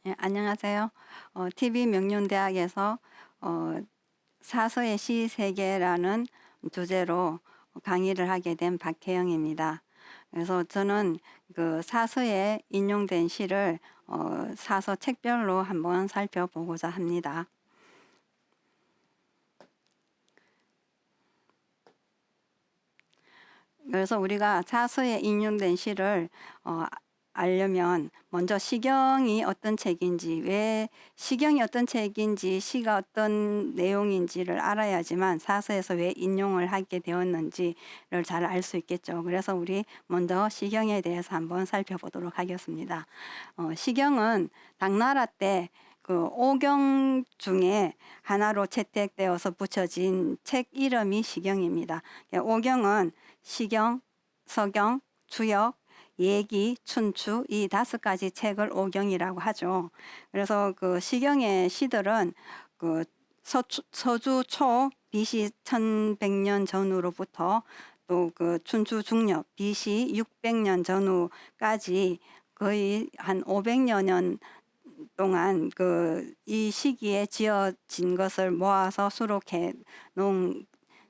예, 안녕하세요. TV명륜대학에서 사서의 시세계라는 주제로 강의를 하게 된 박혜영입니다. 그래서 저는 그 사서에 인용된 시를 사서 책별로 한번 살펴보고자 합니다. 그래서 우리가 사서에 인용된 시를 알려면 먼저 시경이 어떤 책인지, 왜 시경이 어떤 책인지, 시가 어떤 내용인지를 알아야지만 사서에서 왜 인용을 하게 되었는지를 잘 알 수 있겠죠. 그래서 우리 먼저 시경에 대해서 한번 살펴보도록 하겠습니다. 시경은 당나라 때 그 오경 중에 하나로 채택되어서 붙여진 책 이름이 시경입니다. 오경은 시경, 서경, 주역, 예기, 춘추 이 5가지 책을 오경이라고 하죠. 그래서 그 시경의 시들은 그 서주 초 BC 1100년 전후로부터 또 그 춘추 중엽 BC 600년 전후까지 거의 한 500여 년 동안 이 시기에 지어진 것을 모아서 수록해 놓은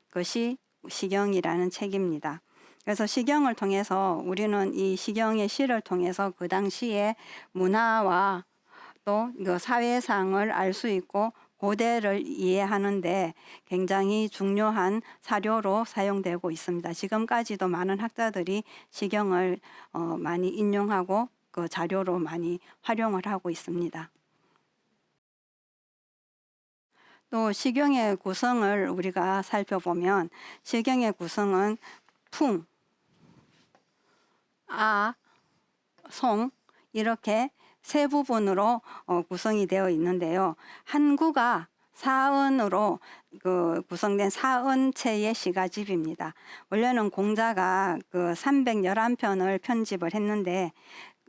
것이 시경이라는 책입니다. 그래서 시경을 통해서 우리는 이 시경의 시를 통해서 그 당시의 문화와 또 그 사회상을 알 수 있고 고대를 이해하는데 굉장히 중요한 사료로 사용되고 있습니다. 지금까지도 많은 학자들이 시경을 많이 인용하고 그 자료로 많이 활용을 하고 있습니다. 또 시경의 구성을 우리가 살펴보면 시경의 구성은 풍, 아, 송 이렇게 세 부분으로 구성이 되어 있는데요. 한 구가 사언으로 구성된 사언체의 시가집입니다. 원래는 공자가 311편을 편집을 했는데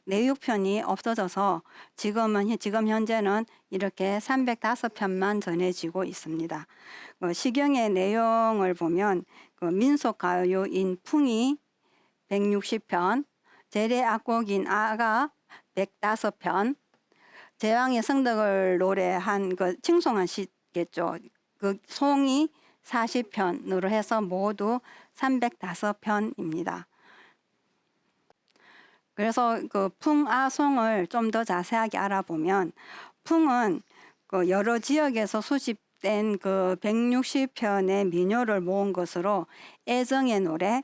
내육편이 없어져서 지금 현재는 이렇게 305편만 전해지고 있습니다. 시경의 내용을 보면 민속가요인 풍이 160편, 제례악곡인 아가 105편, 제왕의 성덕을 노래한 칭송한 시겠죠. 그 송이 40편으로 해서 모두 305편입니다. 그래서 그 풍아송을 좀 더 자세하게 알아보면 풍은 여러 지역에서 수집된 160편의 민요를 모은 것으로 애정의 노래,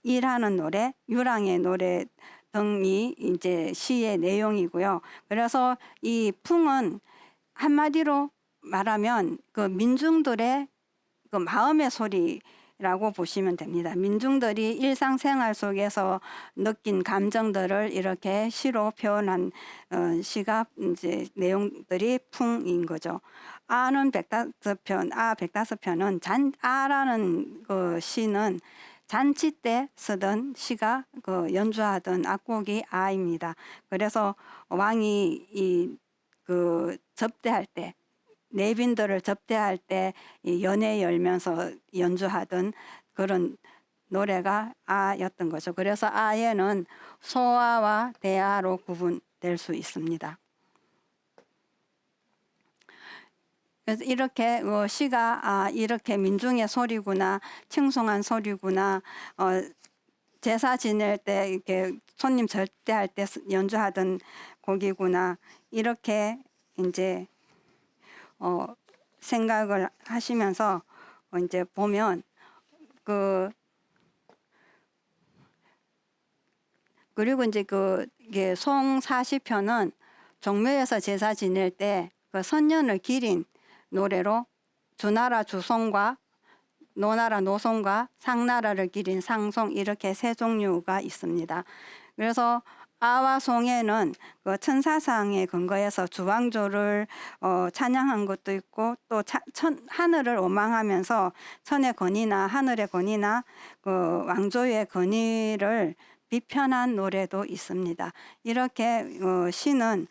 일하는 노래, 유랑의 노래 등이 이제 시의 내용이고요. 그래서 이 풍은 한마디로 말하면 민중들의 마음의 소리라고 보시면 됩니다. 민중들이 일상생활 속에서 느낀 감정들을 이렇게 시로 표현한 시가 이제 내용들이 풍인 거죠. 아는 105편, 105편은 아라는 시는 잔치 때 쓰던 시가 연주하던 악곡이 아입니다. 그래서 왕이 접대할 때 내빈들을 접대할 때 연회 열면서 연주하던 그런 노래가 아였던 거죠. 그래서 아에는 소아와 대아로 구분될 수 있습니다. 그래서 이렇게 시가 이렇게 민중의 소리구나, 칭송한 소리구나, 제사 지낼 때 이렇게 손님 절대할 때 연주하던 곡이구나, 이렇게 이제 생각을 하시면서 이제 보면 그리고 이제 이게 송 40편은 종묘에서 제사 지낼 때 선년을 기린 노래로 주나라 주송과 노나라 노송과 상나라를 기린 상송 이렇게 세 종류가 있습니다. 그래서 아와 송에는 천사상에 근거해서 주왕조를 찬양한 것도 있고 또 하늘을 원망하면서 천의 권위나 하늘의 권위나 왕조의 권위를 비편한 노래도 있습니다. 이렇게 시는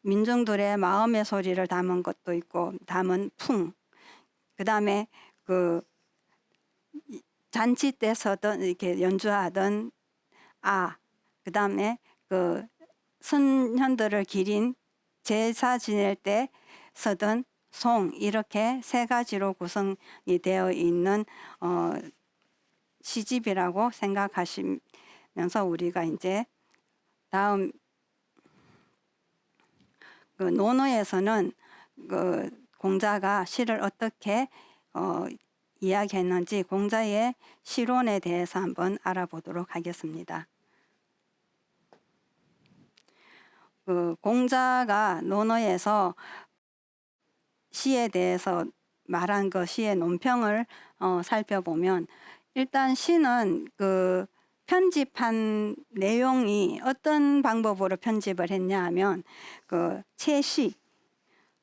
민중들의 마음의 소리를 담은 것도 있고 담은 풍, 그 다음에 잔치 때 서던 이렇게 연주하던 그 다음에 선현들을 기린 제사 지낼 때 쓰던 송, 이렇게 세 가지로 구성이 되어 있는 시집이라고 생각하시면서 우리가 이제 다음 그 논어에서는 그 공자가 시를 어떻게 이야기했는지 공자의 시론에 대해서 한번 알아보도록 하겠습니다. 그 공자가 논어에서 시에 대해서 말한 그 시의 논평을 살펴보면, 일단 시는 그 편집한 내용이 어떤 방법으로 편집을 했냐 하면 그 채시,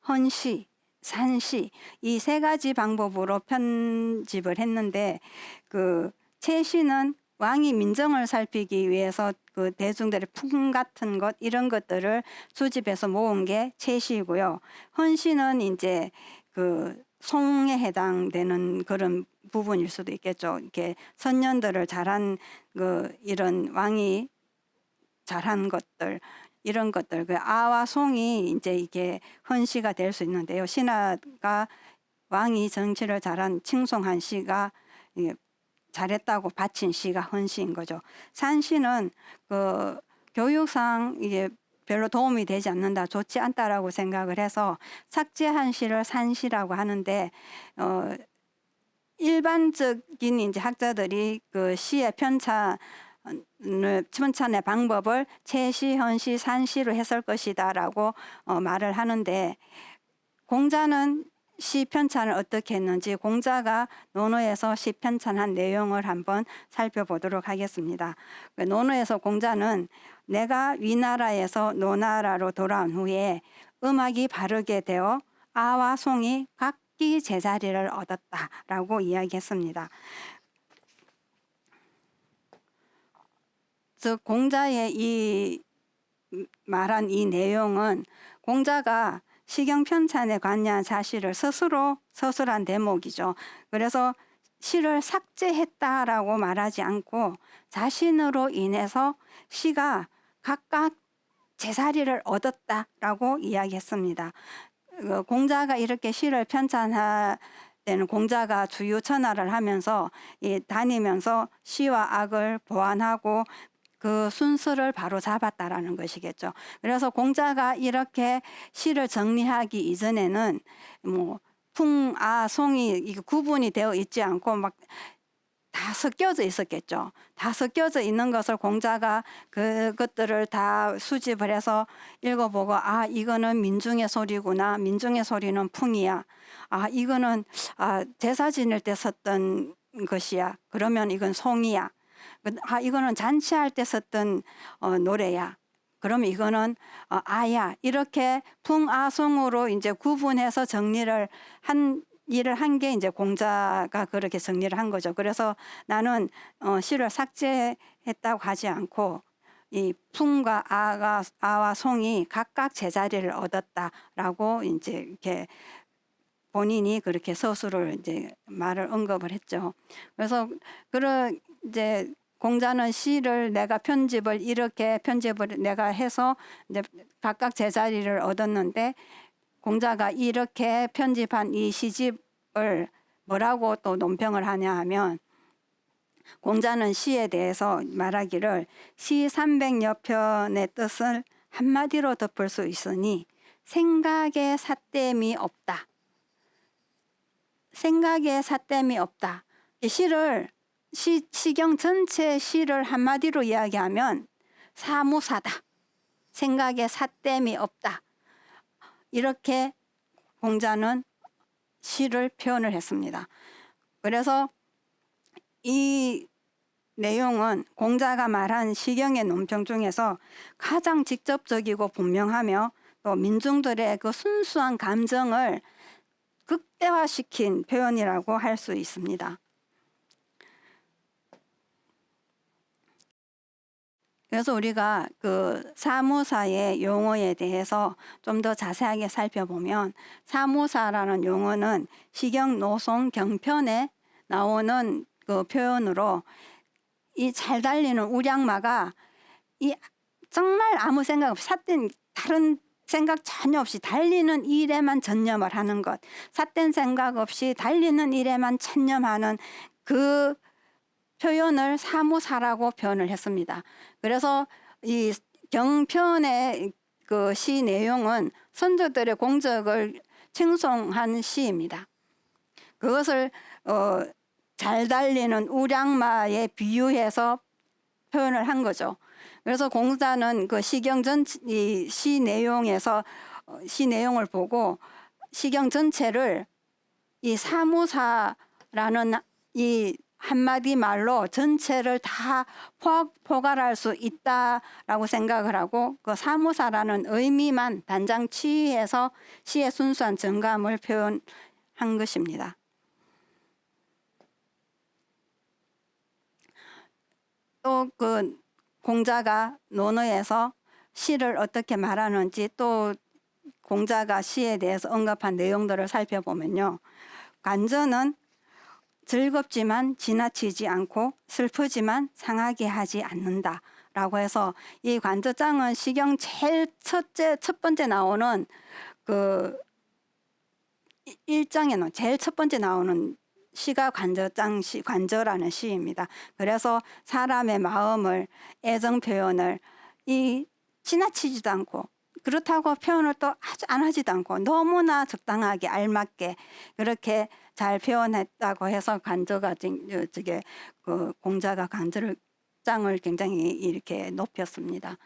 헌시, 산시, 이 세 가지 방법으로 편집을 했는데, 그 채시는 왕이 민정을 살피기 위해서 그 대중들의 풍 같은 것, 이런 것들을 수집해서 모은 게 채시이고요. 헌시는 이제 그 송에 해당되는 그런 부분일 수도 있겠죠. 이렇게 선년들을 잘한 그 이런 왕이 잘한 것들, 이런 것들, 그 아와 송이 이제 이게 헌시가 될 수 있는데요. 신하가 왕이 정치를 잘한 칭송한 시가 잘했다고 바친 시가 헌시인 거죠. 산시는 그 교육상 이게 별로 도움이 되지 않는다, 좋지 않다라고 생각을 해서 삭제한 시를 산시라고 하는데, 일반적인 이제 학자들이 그 시의 편찬의 방법을 채시, 헌시, 산시로 했을 것이다라고 말을 하는데, 공자는 시 편찬을 어떻게 했는지 공자가 논어에서 시 편찬한 내용을 한번 살펴보도록 하겠습니다. 논어에서 공자는 내가 위나라에서 노나라로 돌아온 후에 음악이 바르게 되어 아와 송이 각기 제자리를 얻었다라고 이야기했습니다. 즉 공자의 이 말한 이 내용은 공자가 시경 편찬에 관여한 사실을 스스로 서술한 대목이죠. 그래서 시를 삭제했다라고 말하지 않고 자신으로 인해서 시가 각각 제자리를 얻었다라고 이야기했습니다. 공자가 이렇게 시를 편찬할 때는 공자가 주유 천하를 하면서 다니면서 시와 악을 보완하고 그 순서를 바로 잡았다라는 것이겠죠. 그래서 공자가 이렇게 시를 정리하기 이전에는 뭐 풍, 아, 송이 이게 구분이 되어 있지 않고 막 다 섞여져 있었겠죠. 다 섞여져 있는 것을 공자가 그것들을 다 수집을 해서 읽어보고, 아, 이거는 민중의 소리구나. 민중의 소리는 풍이야. 아, 이거는 제사 지낼 때 썼던 것이야. 그러면 이건 송이야. 아, 이거는 잔치할 때 썼던 노래야. 그러면 이거는 아야. 이렇게 풍아송으로 이제 구분해서 정리를 한 게 이제 공자가 그렇게 정리를 한 거죠. 그래서 나는 시를 삭제했다고 하지 않고 이 풍과 아와 송이 각각 제자리를 얻었다라고 이제 이렇게 본인이 그렇게 서술을 이제 말을 언급을 했죠. 그래서 그런 이제 공자는 시를 내가 이렇게 편집을 내가 해서 이제 각각 제자리를 얻었는데, 공자가 이렇게 편집한 이 시집을 뭐라고 또 논평을 하냐 하면, 공자는 시에 대해서 말하기를 시 300여 편의 뜻을 한마디로 덮을 수 있으니 생각에 삿됨이 없다. 생각에 삿됨이 없다. 시를 시경 전체 시를 한마디로 이야기하면 사무사다. 생각에 삿됨이 없다. 이렇게 공자는 시를 표현을 했습니다. 그래서 이 내용은 공자가 말한 시경의 논평 중에서 가장 직접적이고 분명하며 또 민중들의 그 순수한 감정을 극대화시킨 표현이라고 할 수 있습니다. 그래서 우리가 그 사무사의 용어에 대해서 좀 더 자세하게 살펴보면, 사무사라는 용어는 시경, 노송, 경편에 나오는 그 표현으로 이 잘 달리는 우량마가 이 정말 아무 생각 없이 다른 생각 전혀 없이 달리는 일에만 전념을 하는 것, 삿된 생각 없이 달리는 일에만 전념하는 그 표현을 사무사라고 표현을 했습니다. 그래서 이 경편의 그 시 내용은 선조들의 공적을 칭송한 시입니다. 그것을 잘 달리는 우량마에 비유해서 표현을 한 거죠. 그래서 공자는 그 시경 이 시 내용에서 시 내용을 보고 시경 전체를 이 사무사라는 이 한마디 말로 전체를 다 포괄할 수 있다라고 생각을 하고 그 사무사라는 의미만 단장 취해서 시의 순수한 정감을 표현한 것입니다. 또 그 공자가 논어에서 시를 어떻게 말하는지 또 공자가 시에 대해서 언급한 내용들을 살펴보면요. 관저는 즐겁지만 지나치지 않고 슬프지만 상하게 하지 않는다 라고 해서 이 관저장은 시경 제일 첫 번째 나오는 그 1장에는 제일 첫 번째 나오는 시가 관저라는 시입니다. 그래서 사람의 마음을 애정 표현을 이 지나치지도 않고 그렇다고 표현을 또 안 하지도 않고 너무나 적당하게 알맞게 그렇게 잘 표현했다고 해서 관저가 저게 그 공자가 관저장을 굉장히 이렇게 높였습니다.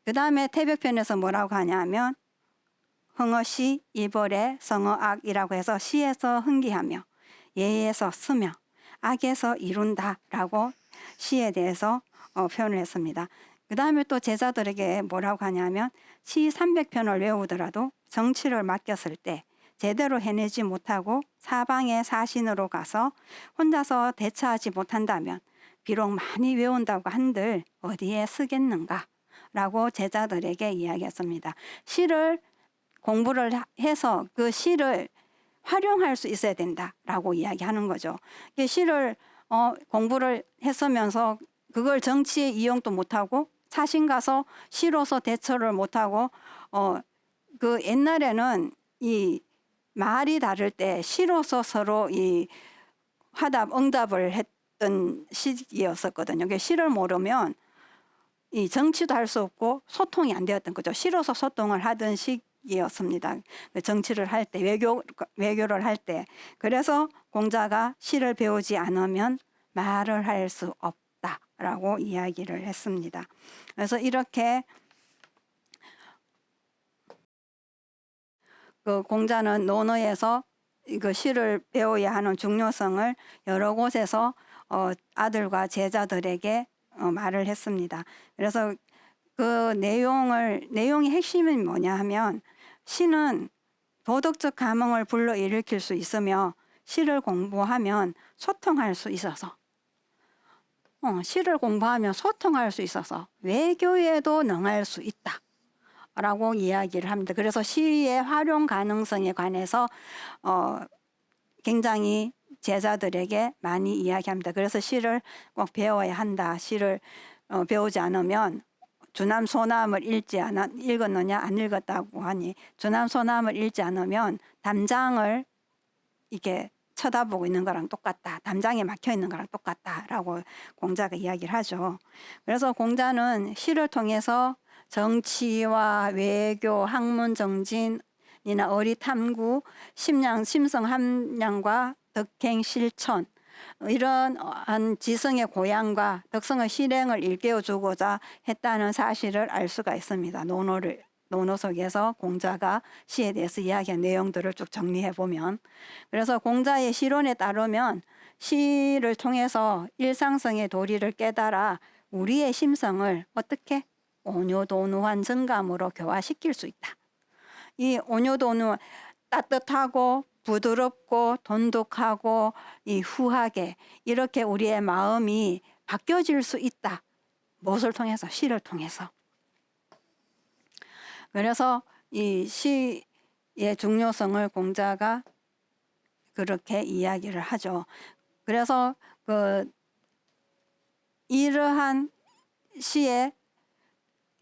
그 다음에 태백편에서 뭐라고 하냐면 흥어시 이벌의 성어악이라고 해서 시에서 흥기하며 예에서 쓰며 악에서 이룬다라고 시에 대해서 표현을 했습니다. 그 다음에 또 제자들에게 뭐라고 하냐면 시 300편을 외우더라도 정치를 맡겼을 때 제대로 해내지 못하고 사방의 사신으로 가서 혼자서 대처하지 못한다면 비록 많이 외운다고 한들 어디에 쓰겠는가 라고 제자들에게 이야기했습니다. 시를 공부를 해서 그 시를 활용할 수 있어야 된다라고 이야기하는 거죠. 시를 공부를 했으면서 그걸 정치에 이용도 못하고 사신 가서 시로서 대처를 못하고 그 옛날에는 이 말이 다를 때 시로서 서로 이 응답을 했던 시기였었거든요. 시를 모르면 이 정치도 할 수 없고 소통이 안 되었던 거죠. 시로서 소통을 하던 시기였습니다. 정치를 할 때, 외교를 할 때. 그래서 공자가 시를 배우지 않으면 말을 할 수 없다라고 이야기를 했습니다. 그래서 이렇게 그 공자는 논어에서 그 시를 배워야 하는 중요성을 여러 곳에서 아들과 제자들에게 말을 했습니다. 그래서 그 내용의 핵심이 뭐냐 하면 시는 도덕적 감흥을 불러일으킬 수 있으며 시를 공부하면 소통할 수 있어서 시를 공부하면 소통할 수 있어서 외교에도 능할 수 있다 라고 이야기를 합니다. 그래서 시의 활용 가능성에 관해서 굉장히 제자들에게 많이 이야기합니다. 그래서 시를 꼭 배워야 한다. 시를 배우지 않으면 주남소남을 읽었느냐 안 읽었다고 하니 주남소남을 읽지 않으면 담장을 이렇게 쳐다보고 있는 거랑 똑같다. 담장에 막혀 있는 거랑 똑같다라고 공자가 이야기를 하죠. 그래서 공자는 시를 통해서 정치와 외교, 학문 정진이나 어리 탐구, 심성 함량과 덕행 실천 이러한 지성의 고양과 덕성의 실행을 일깨워주고자 했다는 사실을 알 수가 있습니다. 논어 속에서 공자가 시에 대해서 이야기한 내용들을 쭉 정리해 보면 그래서 공자의 시론에 따르면 시를 통해서 일상성의 도리를 깨달아 우리의 심성을 어떻게 온요도노한 정감으로 교화시킬 수 있다. 이 온요도노 따뜻하고 부드럽고 돈독하고 이 후하게 이렇게 우리의 마음이 바뀌어질 수 있다. 무엇을 통해서? 시를 통해서. 그래서 이 시의 중요성을 공자가 그렇게 이야기를 하죠. 그래서 이러한 시의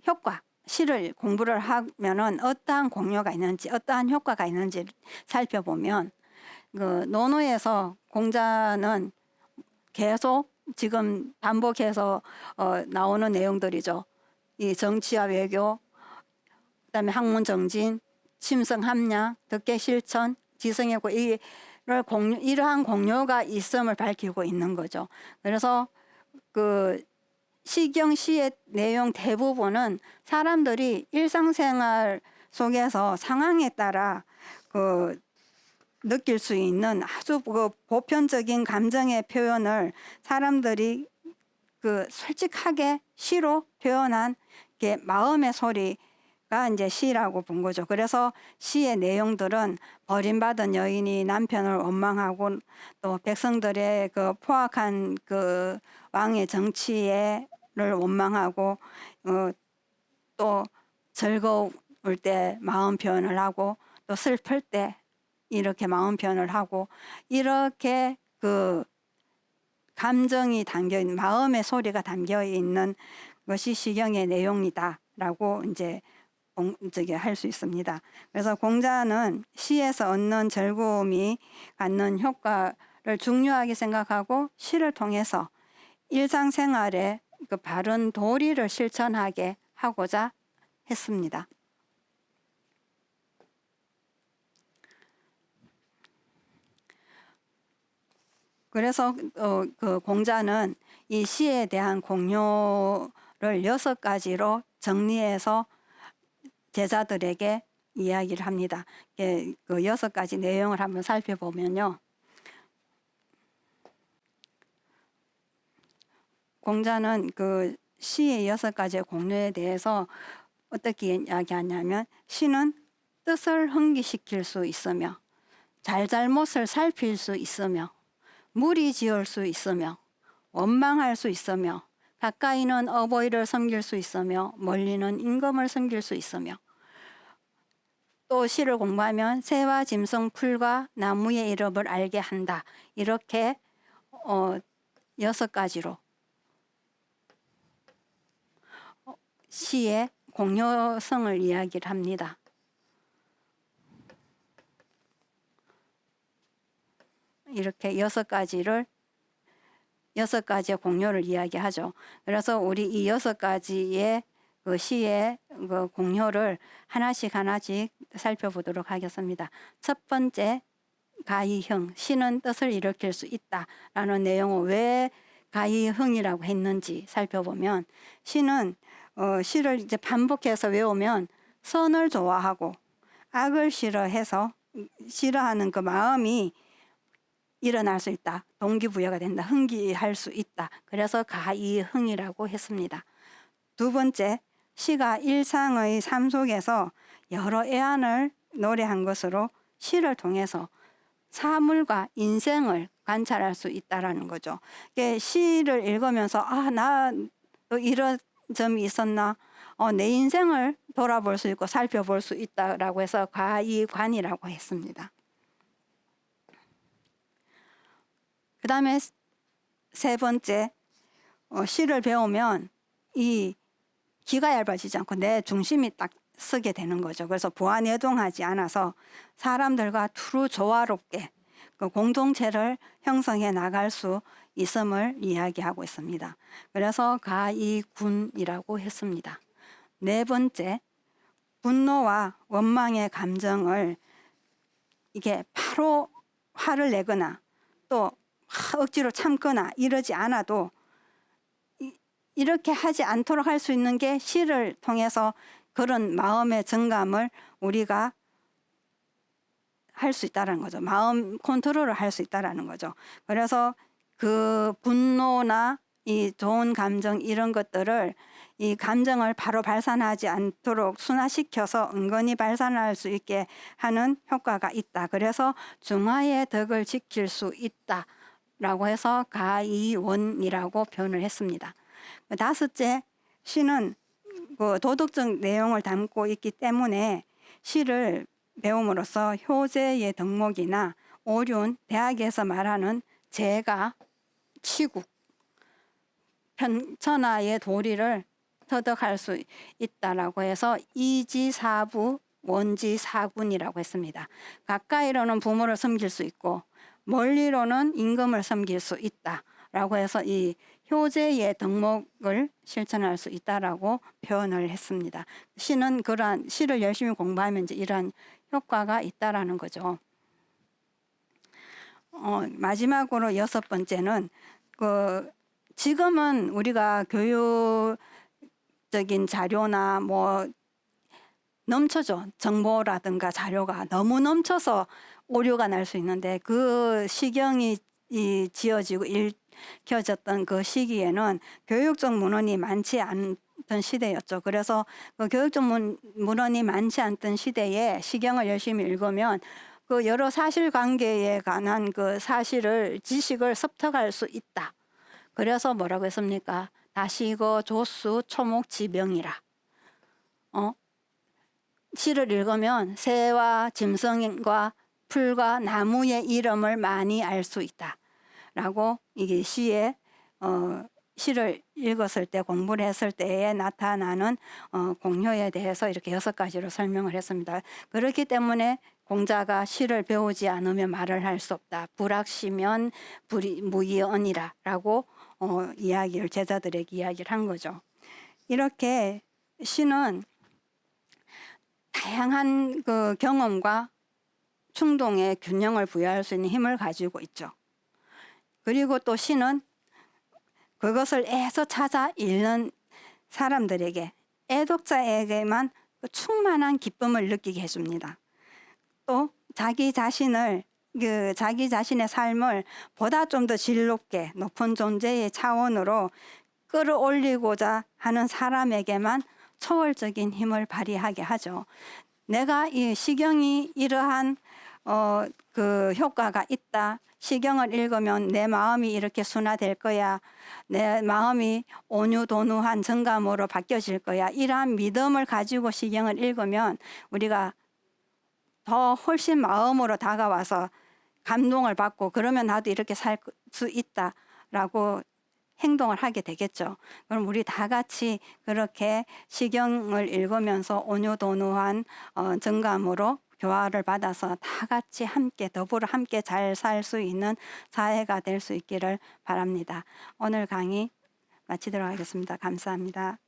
효과, 시를 공부를 하면은 어떠한 공효가 있는지, 어떠한 효과가 있는지 살펴보면, 그 논어에서 공자는 계속 지금 반복해서 나오는 내용들이죠. 이 정치와 외교, 그다음에 학문 정진, 침성 함량, 덕계 실천, 지성의 고, 이러한 공효가 있음을 밝히고 있는 거죠. 그래서 그 시경 시의 내용 대부분은 사람들이 일상생활 속에서 상황에 따라 그 느낄 수 있는 아주 그 보편적인 감정의 표현을 사람들이 그 솔직하게 시로 표현한 게 마음의 소리가 이제 시라고 본 거죠. 그래서 시의 내용들은 버림받은 여인이 남편을 원망하고 또 백성들의 그 포악한 그 왕의 정치를 원망하고 또 즐거울 때 마음 표현을 하고 또 슬플 때 이렇게 마음 표현을 하고 이렇게 그 감정이 담겨 있는 마음의 소리가 담겨 있는 것이 시경의 내용이다라고 이제 할 수 있습니다. 그래서 공자는 시에서 얻는 즐거움이 갖는 효과를 중요하게 생각하고 시를 통해서 일상생활에 그 바른 도리를 실천하게 하고자 했습니다. 그래서 그 공자는 이 시에 대한 공효를 6가지로 정리해서 제자들에게 이야기를 합니다. 그 6가지 내용을 한번 살펴보면요. 공자는 그 시의 6가지의 공효에 대해서 어떻게 이야기하냐면, 시는 뜻을 흥기시킬 수 있으며 잘잘못을 살필 수 있으며 무리 지을 수 있으며 원망할 수 있으며 가까이는 어버이를 섬길 수 있으며 멀리는 임금을 섬길 수 있으며 또 시를 공부하면 새와 짐승 풀과 나무의 이름을 알게 한다. 이렇게 6가지로 시의 공효성을 이야기를 합니다. 이렇게 6가지의 공효를 이야기하죠. 그래서 우리 이 6가지의 그 시의 그 공효를 하나씩 살펴보도록 하겠습니다. 첫 번째, 가이흥, 시는 뜻을 일으킬 수 있다라는 내용을 왜 가이흥이라고 했는지 살펴보면, 시는 시를 이제 반복해서 외우면 선을 좋아하고 악을 싫어하는 그 마음이 일어날 수 있다. 동기부여가 된다. 흥기할 수 있다. 그래서 가이흥이라고 했습니다. 두 번째, 시가 일상의 삶 속에서 여러 애환을 노래한 것으로 시를 통해서 사물과 인생을 관찰할 수 있다라는 거죠. 시를 읽으면서 나도 이런 점이 있었나? 내 인생을 돌아볼 수 있고 살펴볼 수 있다라고 해서 가이관이라고 했습니다. 그 다음에 세 번째, 시를 배우면 이 귀가 얇아지지 않고 내 중심이 딱 서게 되는 거죠. 그래서 부안해동하지 않아서 사람들과 두루 조화롭게 그 공동체를 형성해 나갈 수 있음을 이야기하고 있습니다. 그래서 가이군이라고 했습니다. 네 번째, 분노와 원망의 감정을 이게 바로 화를 내거나 또 억지로 참거나 이러지 않아도 이렇게 하지 않도록 할 수 있는 게 시를 통해서 그런 마음의 정감을 우리가 할 수 있다는 거죠. 마음 컨트롤을 할 수 있다는 거죠. 그래서 그 분노나 이 좋은 감정 이런 것들을 이 감정을 바로 발산하지 않도록 순화시켜서 은근히 발산할 수 있게 하는 효과가 있다. 그래서 중화의 덕을 지킬 수 있다라고 해서 가이원이라고 표현을 했습니다. 다섯째, 시는 그 도덕적 내용을 담고 있기 때문에 시를 배움으로써 효제의 덕목이나 오륜, 대학에서 말하는 재가, 치국, 천하의 도리를 터득할 수 있다라고 해서 이지사부 원지사군이라고 했습니다. 가까이로는 부모를 섬길 수 있고 멀리로는 임금을 섬길 수 있다라고 해서 이 효제의 덕목을 실천할 수 있다라고 표현을 했습니다. 시는 그러한 시를 열심히 공부하면 이제 이러한 효과가 있다라는 거죠. 마지막으로 6번째는 지금은 우리가 교육적인 자료나 뭐 넘쳐죠. 정보라든가 자료가 너무 넘쳐서 오류가 날 수 있는데 그 시경이 지어지고 읽혀졌던 그 시기에는 교육적 문헌이 많지 않던 시대였죠. 그래서 그 교육적 문헌이 많지 않던 시대에 시경을 열심히 읽으면 그 여러 사실관계에 관한 그 지식을 습득할 수 있다. 그래서 뭐라고 했습니까? 다시거 조수 초목지명이라. 시를 읽으면 새와 짐승과 풀과 나무의 이름을 많이 알 수 있다. 라고 이게 시를 읽었을 때 공부를 했을 때에 나타나는 공효에 대해서 이렇게 6가지로 설명을 했습니다. 그렇기 때문에 공자가 시를 배우지 않으면 말을 할 수 없다. 불학시면 무이언이라 라고 제자들에게 이야기를 한 거죠. 이렇게 시는 다양한 그 경험과 충동의 균형을 부여할 수 있는 힘을 가지고 있죠. 그리고 또 시는 그것을 애써 찾아 읽는 사람들에게, 애독자에게만 충만한 기쁨을 느끼게 해줍니다. 또 자기 자신의 삶을 보다 좀 더 질높게 높은 존재의 차원으로 끌어올리고자 하는 사람에게만 초월적인 힘을 발휘하게 하죠. 내가 이 시경이 이러한 그 효과가 있다. 시경을 읽으면 내 마음이 이렇게 순화될 거야. 내 마음이 온유도누한 정감으로 바뀌어질 거야. 이러한 믿음을 가지고 시경을 읽으면 우리가 더 훨씬 마음으로 다가와서 감동을 받고 그러면 나도 이렇게 살 수 있다라고 행동을 하게 되겠죠. 그럼 우리 다 같이 그렇게 시경을 읽으면서 온유도누한 정감으로 교화를 받아서 다 같이 함께 더불어 함께 잘 살 수 있는 사회가 될 수 있기를 바랍니다. 오늘 강의 마치도록 하겠습니다. 감사합니다.